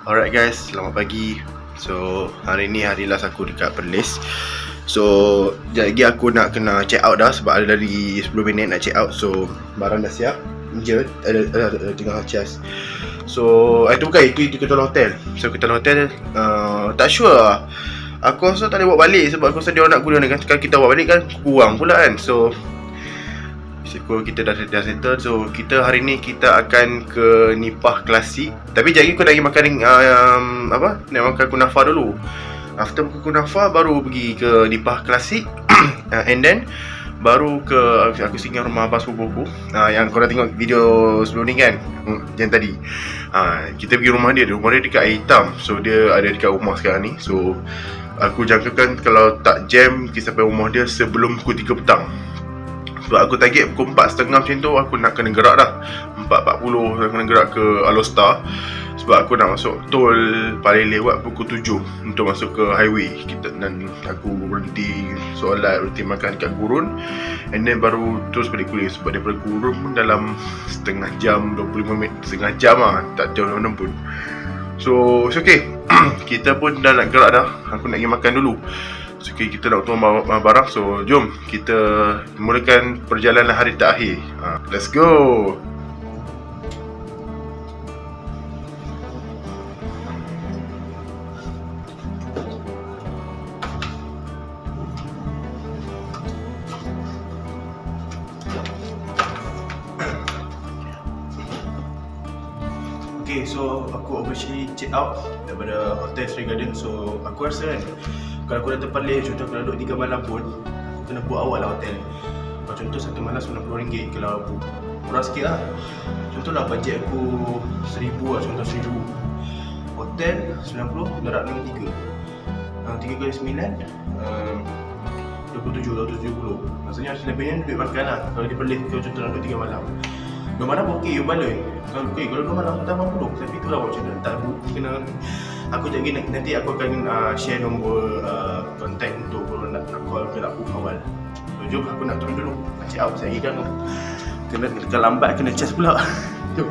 Alright guys, selamat pagi. So, hari ni hari last aku dekat Perlis. So, sekejap lagi aku nak kena check out dah sebab ada dari 10 minit nak check out. So, barang dah siap. Je, ada tengah chest. So, itu bukan, itu kita hotel. So, kita hotel, tak sure lah. Aku rasa tak boleh bawa balik sebab aku rasa dia orang nak guna kan. Sekarang kita bawa balik kan, kurang pula kan. So, kita dah settle. So kita hari ni kita akan ke Nipah Klasik. Tapi jadi aku lagi makan nak makan kunafa dulu. After makan kunafa baru pergi ke Nipah Klasik. And then baru ke aku singgah rumah abang sepupuku. Yang korang tengok video sebelum ni kan, yang tadi. Kita pergi rumah dia dekat Air Hitam. So dia ada dekat rumah sekarang ni. So aku jangkakan kalau tak jam kita sampai rumah dia sebelum pukul 3 petang. Sebab aku target pukul 4.30 macam tu aku nak kena gerak dah. 4.40 nak kena gerak ke Alostar. Sebab aku nak masuk tol paling lewat pukul 7 untuk masuk ke highway. Dan aku berhenti solat, berhenti makan kat Gurun. And then baru terus balik kuliah. Sebab daripada Gurun pun dalam setengah jam, 25 minit, setengah jam lah. Tak jauh mana pun. So it's okay. Kita pun dah nak gerak dah. Aku nak pergi makan dulu. So, okay, kita nak turun barang. So jom kita mulakan perjalanan hari terakhir. Let's go. Okay, so aku officially check out daripada Hotel Sri Garden. So aku rasa kan, kalau aku datang Perlis, contoh aku nak duduk 3 malam pun, aku kena book awal lah hotel. Kalau contoh satu malam RM90, kalau aku murah sikit lah. Contoh lah budget aku RM1,000 lah, contoh RM1,000. Hotel RM90, darat RM63. 3 kali 9, RM27. Maksudnya selebihnya duit makan lah. Kalau di Perlis, kalau contoh nak duduk 3 malam. 2 malam okey, you baloi. Kalau 2 malam tak mampu. Tapi itulah macam mana, tak kena. Aku jadi nanti aku akan share nombor kontak untuk kalau nak call ke aku awal. So, jom aku nak turun dulu. Nak check out saya kan. Kena lambat kena charge pula. Jom.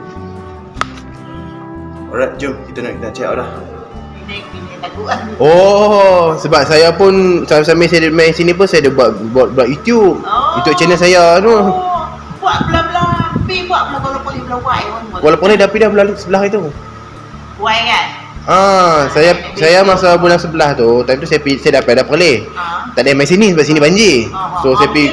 Alright, jom kita nak check out dah. Oh, sebab saya pun sambil saya main sini pun saya ada buat YouTube. YouTube channel saya tu. Buat belah-belah buat belah kalau boleh belah Y pun. Walaupun dia dah belah sebelah itu. Y kan? Saya masa bulan 11 tu, time tu saya dah perleh. Tak ada main sini sebab sini banjir. So saya pergi.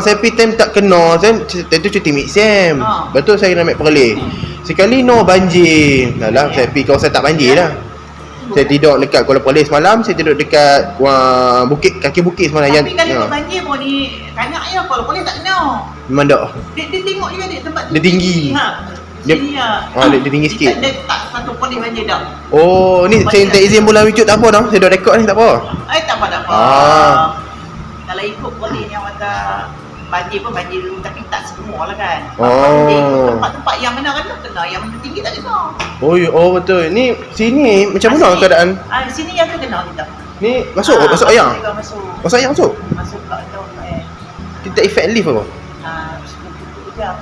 Saya pergi time tak kena, time tu cuti mid-sem. Betul saya nak main perleh. Sekali banjir. Dahlah saya pergi kawasan tak banjir lah. Saya tidur dekat Kuala Perlis semalam, saya tidur dekat bukit, kaki bukit semalam. Tapi kalau banjir pun ni kanak je, Kuala Perlis tak kena. Memang tak. Dia tengok juga dia tempat dia tinggi. Dia tinggi sikit. Dia tak satu Perlis banjir dah. Oh, ni saya minta izin bulan wujud tak apa dah. Saya dah rekod ni tak apa. Tak apa. Kalau ikut Perlis yang kata banjir pun banjir dulu, tapi tak semua lah kan. Tempat-tempat yang mana kena, yang mana tinggi tak kena. Oh betul. Ni sini macam mana keadaan? Sini yang kena kita. Ni masuk ayam. Masuk ayam masuk. Masuk kat dalam Kita effect lift apa? Tutup jam.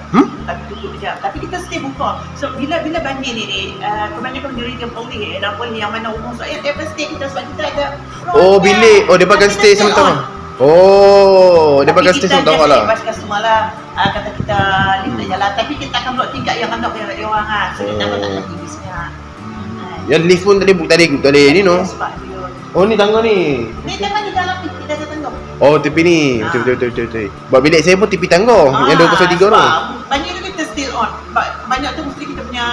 Tapi tutup jam. Tapi kita stay buka. So bila banjir ni kebanyakan menjadi dia Perlis dan Perlis yang mana umur saya dia stay kita sebab kita ada. Bilik. Dia bakal stay sementara. Dia bakal stay sementara lah. Tapi kita customer lah, kata kita lift tak jalan. Tapi kita akan buat tingkat yang hendak punya dia orang lah. So kita akan tak tinggi sangat. Yang lift pun tak boleh ni no. Ni tangga ni. Ni tangga di dalam kita ada tangga. Tepi ni. Betul. Buat bilik saya pun tepi tangga. Yang 203 tu. Banyak tu kita still on. Banyak tu mesti kita punya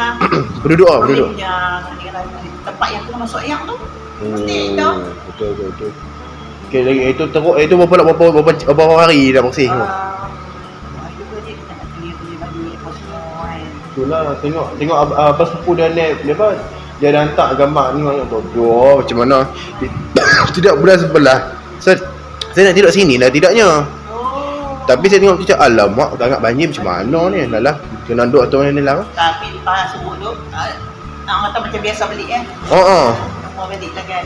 Penduduk. punya tempat yang kena masuk ayam tu. Mesti kita. Betul. Okay, lagi itu teruk. Itu berapa hari dah bersih semua. Itu dia kita nak clear bagi semua kan. Itulah tengok apa sepupu dia dia dah hantar gambar ni macam mana. Tidak bulan sebelah. Saya nak tidur sini lah tidaknya. Tapi saya tengok macam alamak sangat banjir macam mana ni. Dahlah kena duduk atau ni lah. Tapi lepas sebut tu nak macam biasa beli kan. Mau balik lah kan.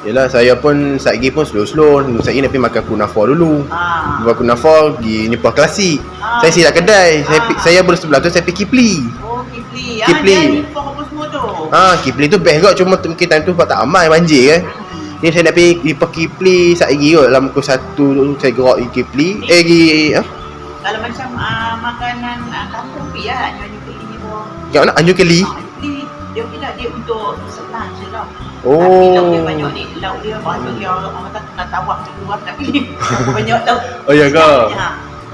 Yelah, saya pun satgi pun slow-slow. Satgi nak pergi makan kunafa dulu. Makan kunafa pergi Nipah Klasik. Saya silap kedai. Saya boleh sebelah tu saya pergi Kipli. Oh, Kipli. Kipli. Dia info apa semua tu. Kipli tu best kot, cuma mungkin time tu sebab tak aman banjir kan. Ni saya nak pergi Kipli sat lagi kot, dalam pukul 1 tu saya gerak pergi Kipli. Kalau macam makanan kampung pi lah, Anju Keli ni pun. Kat mana? Anju Keli? Keli dia kira dia untuk senang je tau. Oh. Tapi lauk dia banyak ni. Lauk dia banyak dia orang kata kena tawak tu keluar kat Keli. Banyak tau. Oh ya ke?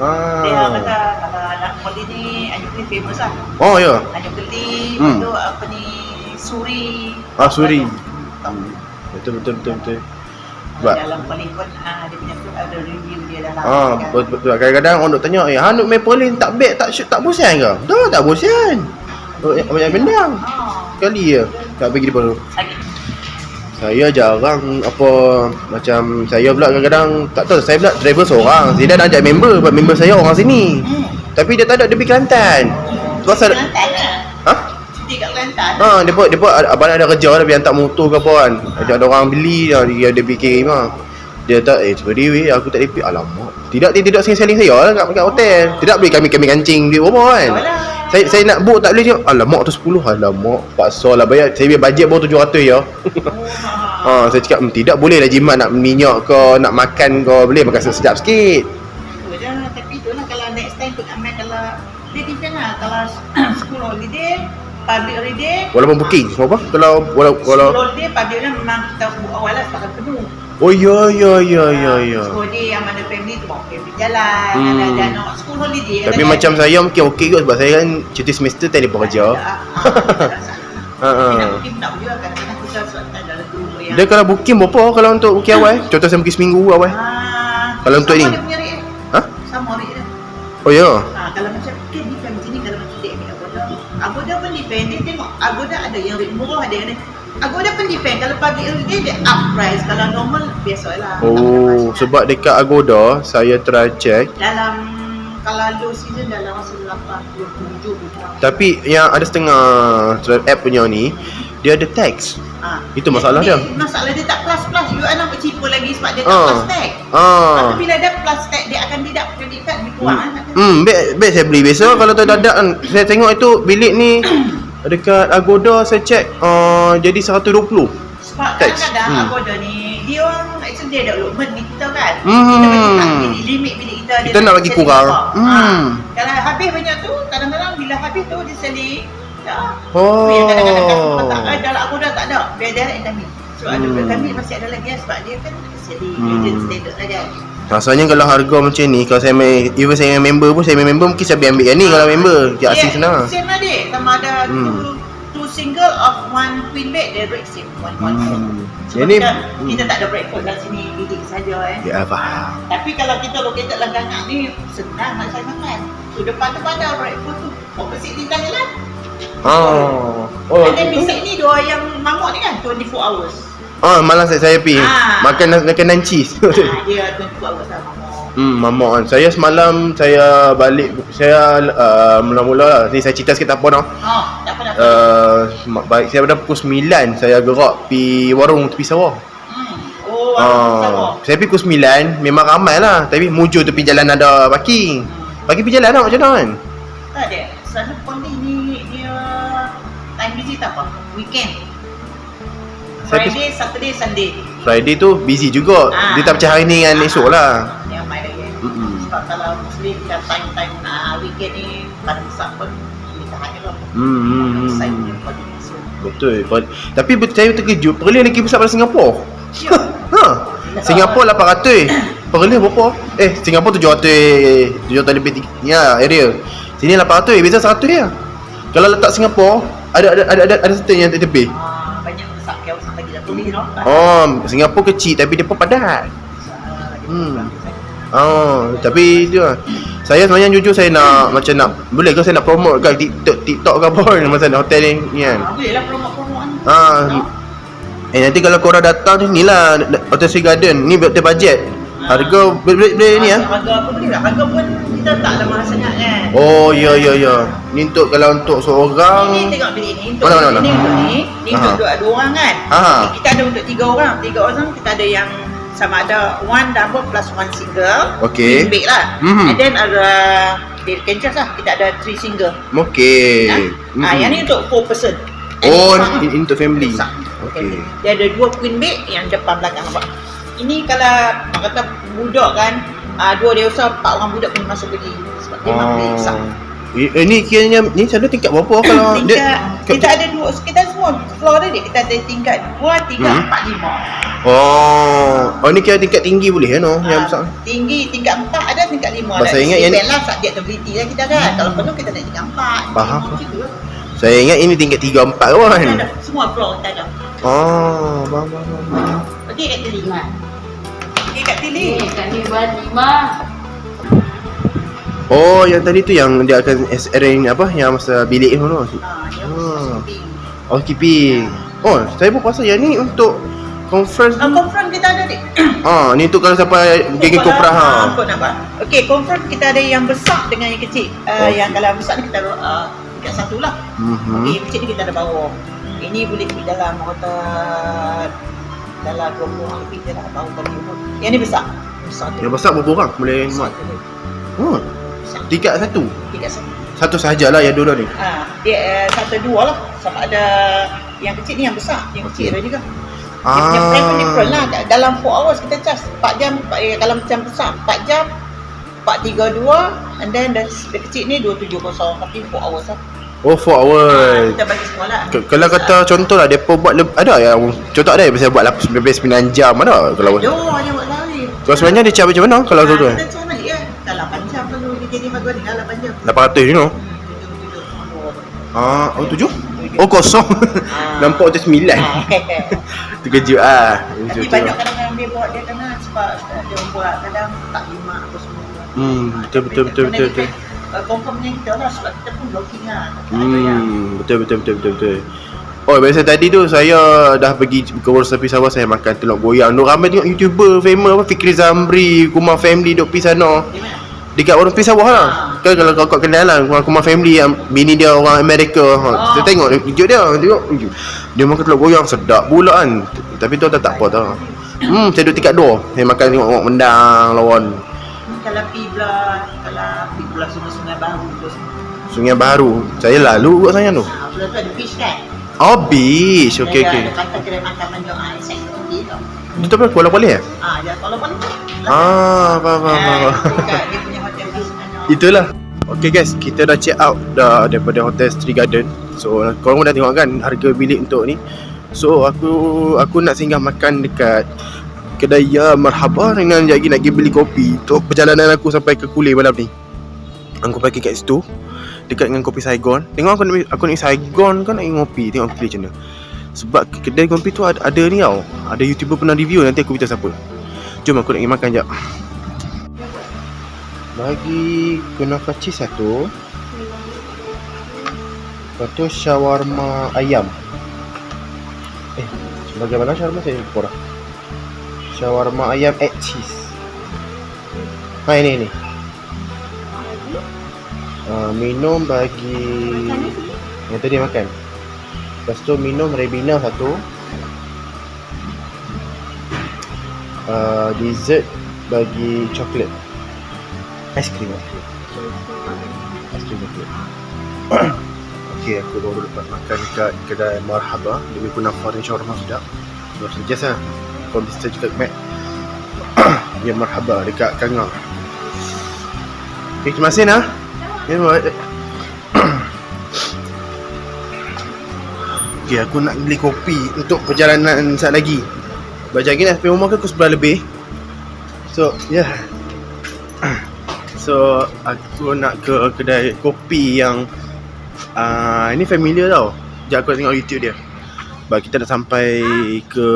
Dia kata kalau nak Keli ni Anju Keli famous lah. Oh ya. Anju Keli, lepas tu apa ni Suri. Suri. Betul. Sebab dalam Keli pun dia punya tu ada review dia dalam. Betul. Kadang-kadang orang duk tanya, Hanut main Perlin tak beg, tak bosan ke? Dah tak bosan. Banyak benda. Sekali je. Tak pergi di Perlu. Saya jarang apa macam saya pula kadang-kadang tak tahu, saya pula driver seorang. Saya dah nak ajak member, sebab member saya orang sini. Tapi dia tak ada, dia pergi Kelantan. Pasal cuti kat Kelantan. Dia abang ada kerja, dia pergi hantar motor ke apa kan. Ada orang beli, dia fikir dia tak seperti weh aku tak repeat. Alamak. Tidak selling saya lah kat hotel. Tidak boleh kami kancing duit berapa kan. Saya nak book tak boleh. Alamak tu 10. Alamak paksa lah bayar. Saya biar bajet baru 700 ya. Saya cakap tidak boleh lah jimat, nak minyak ke, nak makan ke, boleh makan sedap sikit. Tapi tu lah kalau next time pun amat kalau dia different lah. Kalau school holiday, public holiday, walaupun booking apa? Kalau school holiday, public holiday memang kita book awal lah sebab penuh. Oh ya. School holiday yang mana family tu bawa family jalan, ada nak school holiday. Tapi macam saya mungkin okey kot sebab saya kan cuti semester tak ada bekerja. Mungkin nak juga kadang-kadang kita sebab tak ada lagu yang. Dia kalau booking berapa kalau untuk booking awal? Contoh saya booking seminggu awal. Kalau untuk ni. Sama rate dia. Oh ya. Kalau macam depend macam ni, kalau macam dia ambil Agoda pun depend. Dia tengok Agoda ada yang rate murah, ada yang Agoda pun depend. Kalau public holiday dia up price, kalau normal biasalah. Sebab dekat Agoda saya try check dalam kalau low season dalam masa 87. Tapi yang ada setengah app punya ni dia ada tax. Itu masalah dia. Masalah dia tak plus. You nak cheaper lagi sebab dia tak plus tax. Tapi bila dia plus tax dia akan deduct credit card lebih kurang baik saya beli biasa kalau tak dadak kan. Saya tengok itu bilik ni dekat Agoda saya check jadi 120. Sebab kadang-kadang Agoda ni dia orang actually dia ada allotment ni kita kan. Kita bagi limit bilik kita nak bagi kurang. Kalau habis banyak tu kadang-kadang bila habis tu dia selling. Kadang-kadang dalam Agoda tak ada. Biar direct kami. So ada kami masih ada lagi sebab dia kan selling agent standard lah kan. Rasanya kalau harga macam ni, kalau saya main, even saya member pun, saya member mungkin saya ambil yang ni kalau member. Dia asing senang. Same lah dia. Sama ada two single of one queen bed, dia rate same. One. Sebab kita tak ada breakfast kat sini, bilik saja Ya, faham. Tapi kalau kita located Langkanak ni, senang nak saya makan. So depan tu ada breakfast tu, opposite tingkah jalan. Dan bisik ni dua yang mamuk ni kan, 24 hours. Malam saya pergi makan cheese. Dia 24 hours lah mamuk. Mamak kan. Saya semalam saya balik, saya mula-mula lah. Ni saya cerita sikit tak apa dah. Tak apa. Baik saya pada pukul 9 saya gerak pi warung tepi sawah. Warung sawah. Saya pergi pukul 9 memang ramai lah. Tapi mujur tepi jalan ada parking. Bagi pergi jalan tak macam mana kan? Tak ada. Selalu Poly ni dia time busy tak apa. Weekend. Friday, Saturday, Sunday. Friday tu busy juga. Dia tak macam hari ni kan esok lah. Yang main lagi. Sebab kalau Muslim dah time weekend ni tak besar pun kita hanya lah. Betul. Tapi saya terkejut Perlis lagi besar pada Singapura. Singapura 800. Perlis berapa? Singapura 700 lebih ya area. Sini 800, biasa 100 je. Kalau letak Singapura ada certain yang tepi. Banyak besar kawasan lagi dah tulis no. Singapura kecil tapi dia pun padat. Tapi tu lah. Saya sebenarnya jujur saya nak macam nak boleh ke saya nak promote kat TikTok ke apa masa hotel ni kan. Boleh lah promote. Nanti kalau korang datang ni lah Hotel Sea Garden ni hotel bajet. Harga boleh ni Harga apa boleh tak? Harga pun kita tak ada mahal sangat kan. Ya. Ni untuk kalau untuk seorang. Ni tengok bilik ni untuk mana? Ni untuk dua orang kan. Kita ada untuk 3 orang. 3 orang kita ada yang sama ada one double plus one single. Okay. Big lah. And then ada Dia can choose lah. Kita ada 3 single. Okey. Yang ni untuk 4 person. Oh, ini untuk family. Okey. Dia ada 2 queen bed yang depan belakang nampak. Ini kalau orang kata budak kan, 2 dewasa 4 orang budak pun masuk beli. Sebab dia memang beli besar. Ni kiranya ni selalu tingkat berapa kalau kita ada 2, kita semua floor dia kita ada tingkat 2, 3, 4, 5. Oh, ni kira tingkat tinggi boleh no? Yang besar. Tinggi tingkat 4 ada, tingkat 5 ada. Saya ingat yang lah subjectability lah kita kan. Kalau penuh kita naik tingkat 4. Faham. Saya ingat ini tingkat 3, 4 kan? Ada. Semua floor kita ada. Oh, faham. Okey kat Tili. Okey kat Tili. Kat ni buat 5. Oh, yang tadi tu yang dia akan arrange apa? Yang masa bilik tu no? Oh, keeping. Oh, saya pun rasa yang ni untuk conference. Conference kita ada dik. Ni tu kalau sampai geng kopra Kau nampak. Okey, conference kita ada yang besar dengan yang kecil. Yang kalau besar ni kita tingkat 1 lah. Okey, kecil ni kita ada bawah. Ini boleh pergi dalam kata dalam 20 orang lebih dalam bawah tadi tu. Yang ni besar. Yang besar berapa orang boleh muat? Oh. Tingkat 1. Tingkat 1. Satu sahajalah yang dua ni. Dia 1, 2 lah. Sama ada yang kecil ni yang besar, yang kecil ada juga. Dia punya price pun different lah. Dalam 4 hours kita charge 4 jam, kalau macam besar 4 jam 432 and then the kecil ni 270 tapi 4 hours lah. Oh, 4 hours. Kita bagi semua lah. Kalau kata contoh lah depa buat ada yang contoh ada yang biasa buat 9 jam ada kalau. Hanya buat lari. Kalau sebenarnya dia charge macam mana kalau tu? Kita charge balik ya. Dah 8 jam perlu dia jadi bagus ni 8 jam. 800 you know. 7. Oh, kosong. Nampak macam 9. Terkejut Tapi banyak kadang-kadang dia buat dia kena sebab dia buat kadang tak 5 apa semua. Betul. Confirmnya kita lah sebab kita pun blocking lah. Betul. Oh, biasa tadi tu saya dah pergi ke Bursa Pisawah, saya makan telur goyang. Duk ramai tengok YouTuber famous apa Fikri Zamri, Kumar Family duk pergi sana. Di mana? Dekat warung Pisawah lah. Kan kalau kau kenal lah Kumar Family yang bini dia orang Amerika. Saya tengok video dia, dia makan telur goyang sedap pula kan. Tapi tu tak apa tau. Saya duduk tingkat 2. Saya makan tengok mendang lawan. Kalau pergi belah Sungai Baru tu. Sungai Baru. Saya lalu kat sana tu. Belah tu ada beach kan? Oh, beach. Okey. Ada kata kedai makan manjung Isaac tu tau. Itu apa? Kuala Kuala ya? Dia Kuala Kuala tu. Faham. Dia punya hotel beach mana. Itulah. Okay guys, kita dah check out dah daripada Hotel Street Garden. So korang pun dah tengok kan harga bilik untuk ni. So aku nak singgah makan dekat kedai Ya Marhaba dengan lagi nak pergi beli kopi untuk perjalanan aku sampai ke Kuleh malam ni. Aku pergi kat situ dekat dengan kopi Saigon. Tengok aku nak Saigon kan nak ngopi. Tengok aku pilih macam mana. Sebab kedai kopi tu ada ni tau. Ada YouTuber pernah review, nanti aku beritahu siapa. Jom aku nak pergi makan jap. Bagi kunafa cheese 1. Lepas tu shawarma ayam. Bagaimana shawarma saya lupa dah. Shawarma ayam egg cheese. Ini. Minum bagi yang tadi makan. Lepas tu minum Ribena 1. Dessert bagi coklat. Ais krim coklat. Okay, aku baru dapat makan dekat kedai Marhaba. Dia punya kunafa dan shawarma sedap. So suggest lah kau bisa juga mat Ya Marhaba dekat Kangar. Okay, terima kasih nah. Okay, aku nak beli kopi untuk perjalanan saat lagi. Baca lagi nak sampai rumah ke pukul 11 lebih. So, yeah. So, aku nak ke kedai kopi yang ini familiar tau. Sekejap aku tengok YouTube dia. Sebab kita dah sampai ke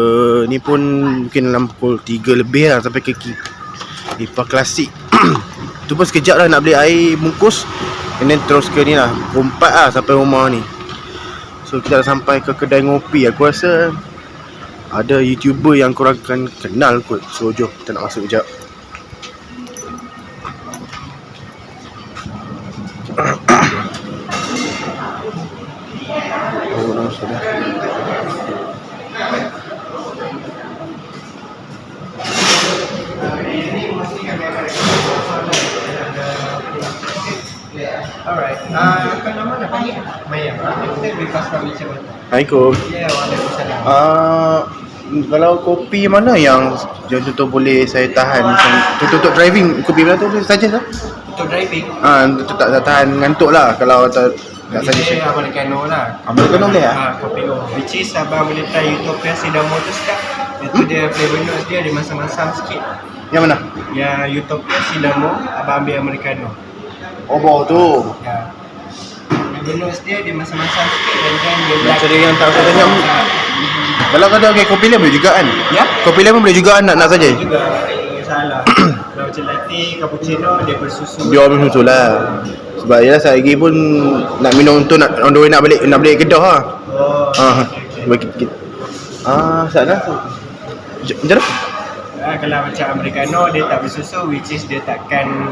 ni pun mungkin dalam pukul 3 lebih lah sampai ke Lipa Klasik. Tu pun sekejap lah nak beli air bungkus. And then terus ke ni lah pukul 4 lah sampai rumah ni. So kita dah sampai ke kedai ngopi. Aku rasa ada YouTuber yang korang kan kenal kot. So jom kita nak masuk sekejap. Oh, sudah. Alright. Kau nama apa ni? Maya. Kita bebas kami macam mana? Assalamualaikum. Ya, waalaikumsalam. Kalau kopi mana yang contoh boleh saya tahan macam untuk driving, kopi mana tu saja lah. Untuk driving. Untuk tak tahan ngantuk lah kalau tak suggestion. Kita Americano lah. Americano boleh lah? Kopi O. Which is abang boleh try Utopia Sidamo tu sedap. Itu dia flavor notes dia masam-masam sikit. Yang mana? Yang Utopia Sidamo, abang ambil Americano. Oh, bawah tu. Ya. Flavor notes dia masam-masam sikit dan dia Nak cari yang tak saya tanya. Kalau kata okay, kopi lain boleh juga kan? Ya? Kopi lain pun boleh juga nak saja. Juga salah. Kalau macam latte, cappuccino dia bersusu. Dia ambil susu lah. Sebab yelah saya lagi pun nak minum tu nak on the way nak balik Kedah lah. Oh. Sebab sana. Macam mana? Kalau macam Americano dia tak bersusu, which is dia takkan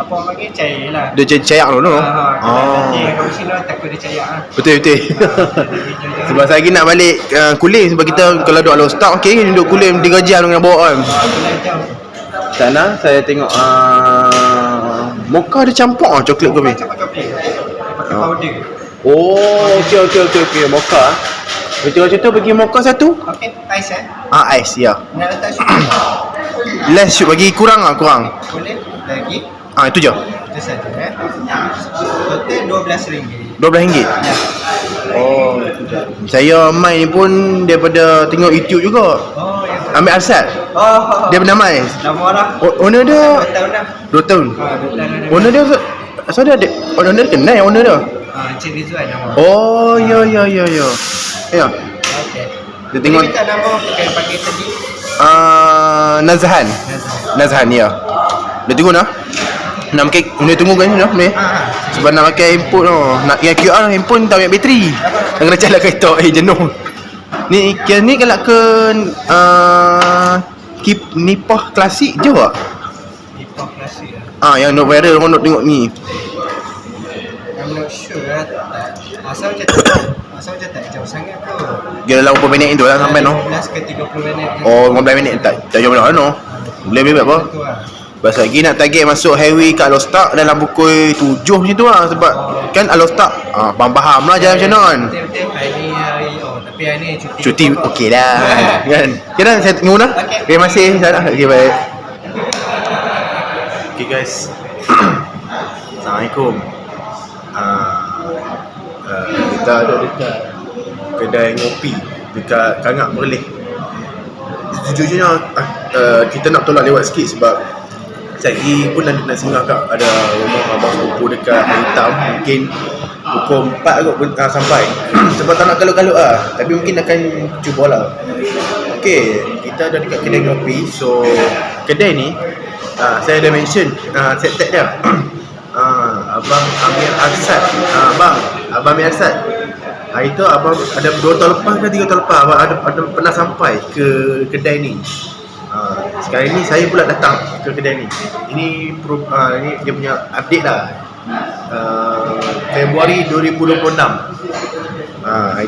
apa orang panggil cair lah. Dia cayak dulu. Kalau nanti cappuccino takut dia cair lah. Betul. Sebab saya lagi nak balik Kulim. Sebab kita kalau duduk Alor Start okey, duduk Kulim 3 jam dengan bawa kan. Sana saya tengok mocha ada campur coklat kopi. Pakai powder. Oh, okey mocha. Betul macam tu bagi mocha satu? Okey, ais Ais ya. Nak letak sugar? Less shoot bagi kurang. Boleh lagi. Itu je. Itu saja Total RM12. RM12. Ya. Oh, saya main ni pun daripada tengok YouTube juga. Oh, ya. Ambil Arsad. Oh. Dia pernah main. Lama lah. Owner dia 2 tahun dah. 2 tahun. 2 tahun dah. Owner dia asal dia ada owner dia kenal owner dia. Encik Rizwan nama. Oh, ya. Ya. Okey. Dia tengok Kita nama pakai tadi. Nazhan ya. Dia tunggu dah. Nak pakai dia tunggu kan ni dah ni. Sebab nak pakai handphone nak yang QR handphone tak banyak bateri. Nak kena charge kereta jenuh. Ni kalau ke Nipah klasik je tak? Nipah klasik lah. Yang nak viral orang nak tengok ni. I'm not sure lah. Asal macam tak jauh sangat tu. Dia dalam berapa minit tu lah sampai no. 15 ke 30 minit. Oh, 15 minit tak jauh mana no. Boleh apa? Tu lah. Pasal lagi nak target masuk highway kat Alor Start dalam pukul 7 macam tu lah. Sebab kan Alor Start faham lah jalan macam mana kan. Betul-betul hari tapi hari ni Cuti okey lah kan. Kira saya tengok dah. Terima kasih Sarah. Okey baik. Okay guys. Assalamualaikum. Kita ada dekat kedai ngopi dekat Kangak Perlis. Sejujurnya kita nak tolak lewat sikit sebab lagi pun nak singgah kat ada rumah abang sepupu dekat Hitam. Mungkin pukul 4 kot sampai. Sebab tak nak kalut-kalut lah. Tapi mungkin akan cubalah. Okay, kita ada dekat kedai ngopi. So kedai ni saya ada mention set tag dia. Abang Amir Arsad. Abang Amir Arsad. Itu abang ada 2 tahun lepas ke 3 tahun lepas abang ada pernah sampai ke kedai ni. Sekarang ni saya pula datang ke kedai ni. Ini dia punya update lah. Februari 2026.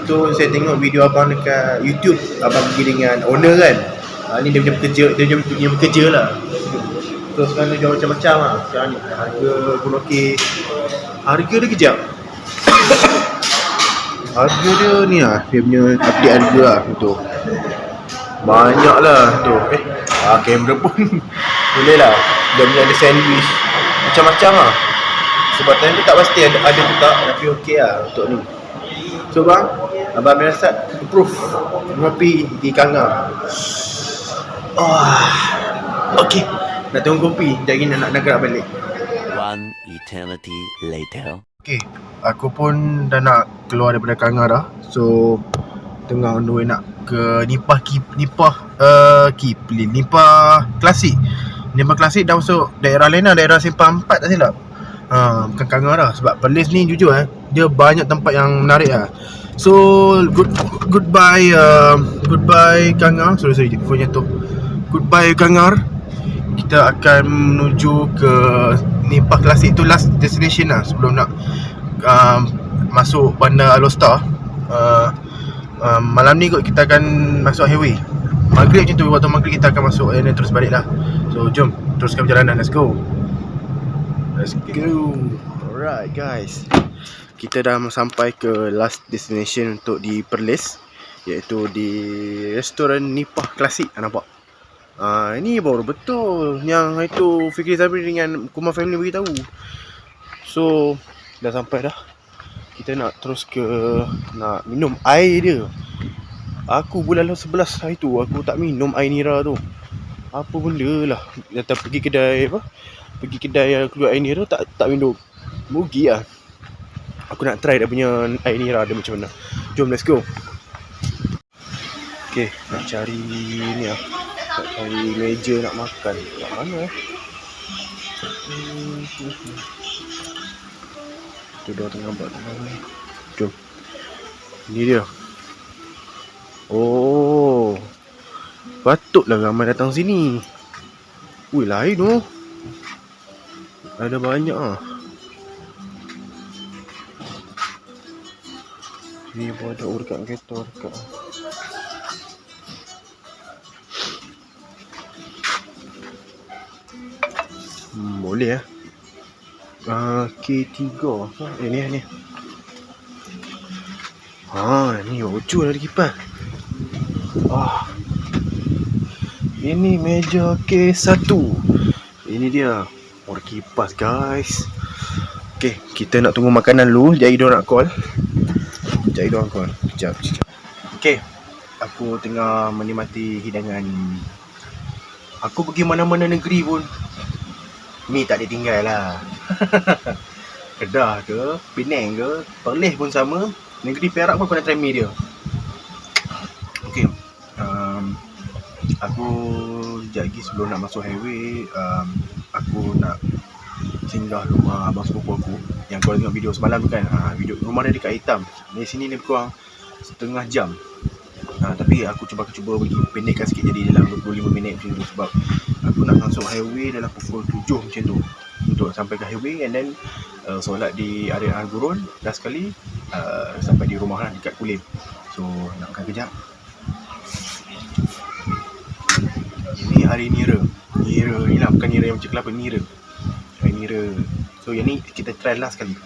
Itu saya tengok video abang dekat YouTube. Abang pergi dengan owner kan. Ni dia punya bekerja lah. So sekarang dia jual macam-macam lah. Sekarang ni harga pun okey. Harga dia kejap. Harga dia ni lah. Dia punya update harga lah tu. Banyak lah tu. Kamera pun boleh lah. Dia punya ada sandwich macam-macam lah. Sebab time tu tak pasti ada ke tak. Tapi okey lah untuk ni. So bang, Abang Amir Arsad approve ngopi di Kangah. Okey. Nak tunggu kopi. Sekejap lagi nak gerak balik. One eternity later. Okay, aku pun dah nak keluar daripada Kangah dah. So tengah on the way nak ke Nipah Klasik. Nipah Klasik dah masuk daerah lain lah, daerah Simpang 4 tak silap. Bukan Kangah dah. Sebab Perlis ni jujur dia banyak tempat yang menarik lah. So goodbye Kangah. Sorry phone jatuh. Goodbye Kangah. Kita akan menuju ke Nipah Klasik tu last destination lah sebelum nak masuk bandar Alor Star. Malam ni kot kita akan masuk highway. Maghrib macam tu, waktu maghrib kita akan masuk dan terus balik lah. So jom teruskan perjalanan, let's go. Alright guys, kita dah sampai ke last destination untuk di Perlis, iaitu di restoran Nipah Klasik. Nampak? Ini baru betul yang itu Fikri Zabri dengan Kumar Family beritahu. So dah sampai dah. Kita nak terus ke nak minum air dia. Aku bulan 11 hari tu aku tak minum air nira tu. Apa benda lah. Datang pergi kedai apa? Pergi kedai keluar air nira tak minum. Rugi lah. Aku nak try dia punya air nira dia macam mana. Jom let's go. Okay, nak cari ni lah. Nak cari meja nak makan. Kat mana tu dah tengah buat. Jom. Ni dia. Oh, patutlah ramai datang sini. Ui, lain tu. Ada banyak ah. Ni pun ada dekat kereta dekat. Boleh K3. Ni. Ni ojo ada kipas. Ini meja K1. Ini dia. Ada kipas guys. Okay, kita nak tunggu makanan dulu. Jadi diorang nak call. Sekejap. Okay, aku tengah menikmati hidangan. Aku pergi mana-mana negeri pun mi tak ada tinggal lah. Kedah ke, Penang ke, Perlis pun sama. Negeri Perak pun aku nak try mi dia. Okay, aku sekejap lagi sebelum nak masuk highway, aku nak singgah rumah abang sepupu aku yang korang tengok video semalam tu kan. Video rumah dia dekat Hitam. Dari sini lebih kurang setengah jam. Tapi aku cuba bagi pendekkan sikit jadi dalam 25 minit macam tu, sebab aku nak masuk highway dalam pukul 7 macam tu untuk sampai ke highway, and then solat di area Al-Gurun dah sekali, sampai di rumah lah dekat Kulim. So nak makan kejap. Ini hari Nira ni lah, bukan Nira yang macam kelapa, Nira. Hari Nira. So yang ni kita try last sekali.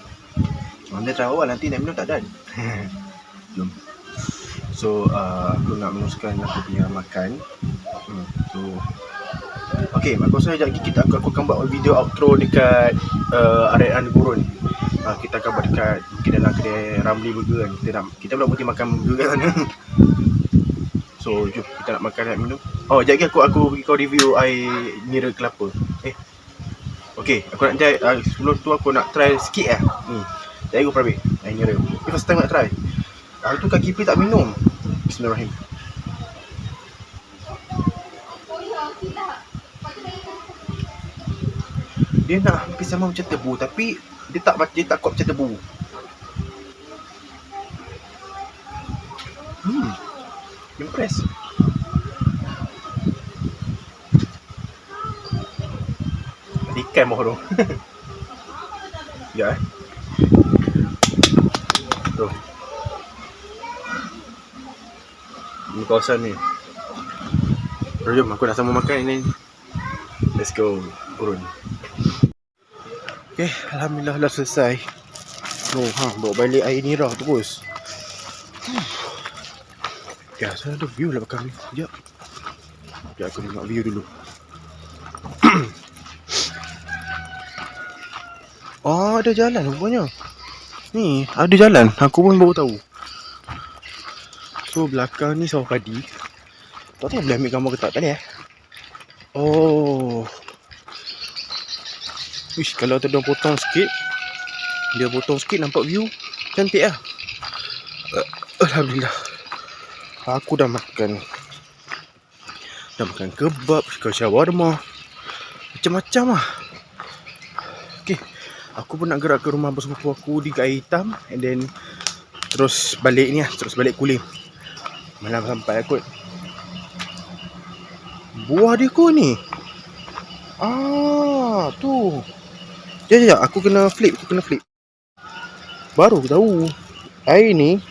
Anda try awal, nanti nak minum tak dan. Jom. So aku nak meneruskan aku punya makan. So okay, aku rasa sekejap lagi aku akan buat video outro dekat area Al-Gurun. Kita akan buat dekat mungkin dalam kedai Ramli Burger kan. Kita pula berhenti makan burger kat sana. So jom kita nak makan, nak minum. Sekejap lagi aku bagi kau review air Nira kelapa. Okay, aku nak try. Sebelum tu aku nak try sikit Jadi aku pergi air Nira. First time nak try. Tu kaki P tak minum. Bismillahirrahmanirrahim. Dia nak hampir sama macam tebu, tapi dia tak kuat macam tebu. Impress. Ada ikan bawah tu. Ya tu. Ini kawasan ni. Jom aku dah sama makan ini. Let's go. Turun. Okay, alhamdulillah dah selesai. Bawa balik air nira terus. Ya, saya ada view lah belakang ni. Sekejap aku tengok view dulu. Ada jalan rupanya. Ni, ada jalan. Aku pun baru tahu. So, belakang ni sawah padi. Tak tahu boleh ambil gambar ke tak. Tak boleh Wish, kalau dia potong sikit. Dia potong sikit nampak view. Cantik lah. Alhamdulillah. Aku dah makan. Kebab, shawarma. Macam-macam lah. Okay, aku pun nak gerak ke rumah bersepupu aku di Air Hitam. And then terus balik ni lah. Terus balik Kulim. Malam sampai kot. Buah dia kot ni. Tu. Sekejap, aku kena flip. Baru aku tahu. Air ni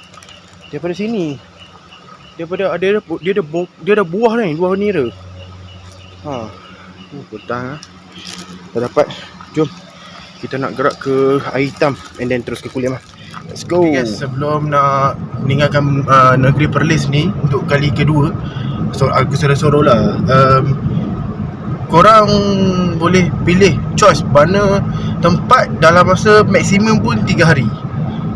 daripada sini. Daripada dia ada buah ni, buah nira. Petang dah dapat. Jom kita nak gerak ke Air Hitam and then terus ke Kulim lah. Let's go. Okay guys, sebelum nak meninggalkan negeri Perlis ni untuk kali kedua, so aku sorok lah, korang boleh pilih choice mana tempat dalam masa maksimum pun 3 hari.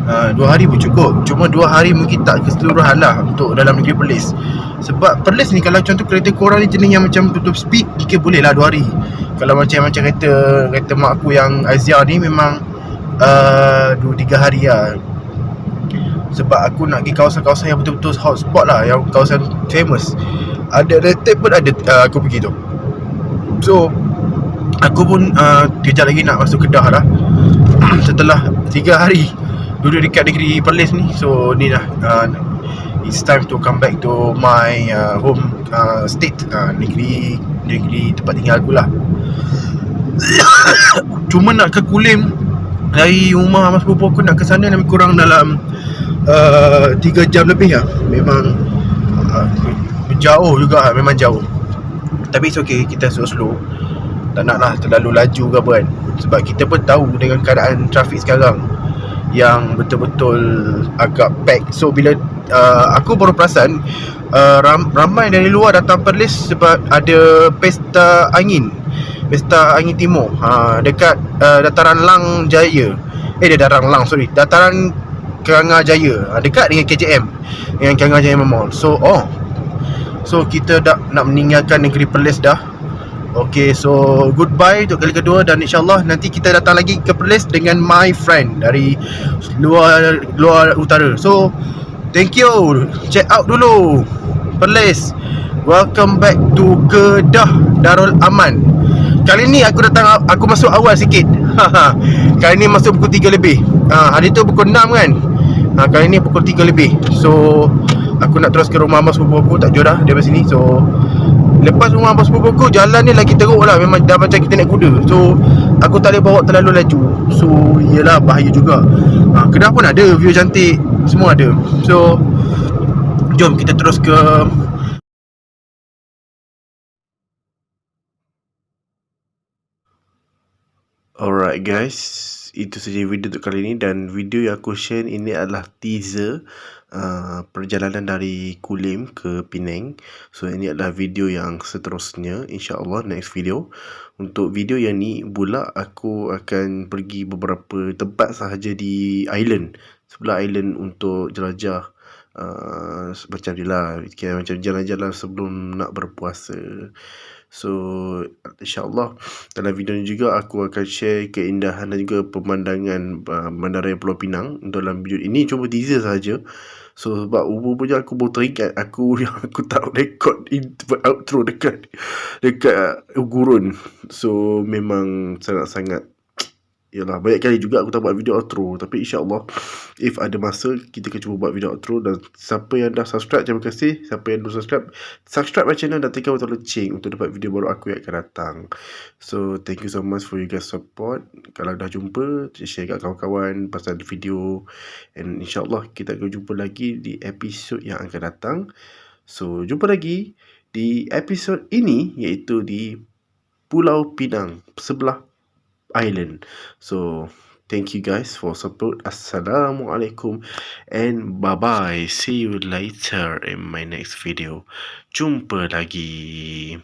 2 hari pun cukup. Cuma 2 hari mungkin tak keseluruhan lah untuk dalam negeri Perlis. Sebab Perlis ni kalau contoh kereta korang ni jenis yang macam tutup speed, mungkin boleh lah 2 hari. Kalau macam kereta mak aku yang Azia ni memang 2-3 hari lah. Sebab aku nak pergi kawasan-kawasan yang betul-betul hotspot lah, yang kawasan famous. Ada rated pun ada, aku pergi tu. So aku pun kejap lagi nak masuk Kedah lah. Setelah 3 hari duduk dekat negeri Perlis ni. So ni dah it's time to come back to my home state, negeri tempat tinggal aku lah. Cuma nak ke Kulim dari rumah mas sepupu aku nak ke sana lebih kurang dalam 3 jam lebih lah. Memang jauh juga, memang jauh. Tapi it's okay, kita slow. Tak nak lah terlalu laju ke apa kan. Sebab kita pun tahu dengan keadaan trafik sekarang yang betul-betul agak pack. So bila aku baru perasan ramai dari luar datang Perlis sebab ada pesta angin timur dekat dataran Lang Jaya. Dataran Kelangah Jaya, dekat dengan KJM, dengan Kelangah Jaya Mall. So kita dah nak meninggalkan negeri Perlis dah. Okay, so goodbye untuk kali kedua dan insyaAllah nanti kita datang lagi ke Perlis dengan my friend dari luar utara. So thank you, check out dulu Perlis. Welcome back to Kedah Darul Aman. Kali ni aku masuk awal sikit. Kali ni masuk pukul 3 lebih. Hari tu pukul 6 kan. Kali ni pukul 3 lebih. So aku nak terus ke rumah abang sepupu aku, tak jauh dah daripada sini. So lepas rumah abang sepupu aku, jalan ni lagi teruk lah. Memang dah macam kita naik kuda. So aku tak boleh bawa terlalu laju. So yelah, bahaya juga. Kedah pun ada view cantik, semua ada. So jom kita terus ke alright guys, itu saja video untuk kali ini. Dan video yang aku share ini adalah teaser perjalanan dari Kulim ke Penang. So ini adalah video yang seterusnya, InsyaAllah next video. Untuk video yang ni pula aku akan pergi beberapa tempat sahaja di island, sebelah island untuk jelajah. Macam ni lah, macam jalan-jalan sebelum nak berpuasa. So insyaAllah dalam video ni juga aku akan share keindahan dan juga pemandangan Bandaraya Pulau Pinang. Dalam video ini cuma teaser saja. So sebab rupanya aku baru teringat aku tak record outro dekat gurun. So memang sangat-sangat, yalah, banyak kali juga aku tak buat video outro. Tapi insyaAllah if ada masa kita akan cuba buat video outro. Dan siapa yang dah subscribe, terima kasih. Siapa yang belum subscribe my channel dan tekan butang lonceng untuk dapat video baru aku yang akan datang. So thank you so much for you guys support. Kalau dah jumpa, share kat kawan-kawan pasal video. And insyaAllah kita akan jumpa lagi di episod yang akan datang. So jumpa lagi di episod ini, iaitu di Pulau Pinang, sebelah island. So thank you guys for support. Assalamualaikum and bye bye. See you later in my next video. Jumpa lagi.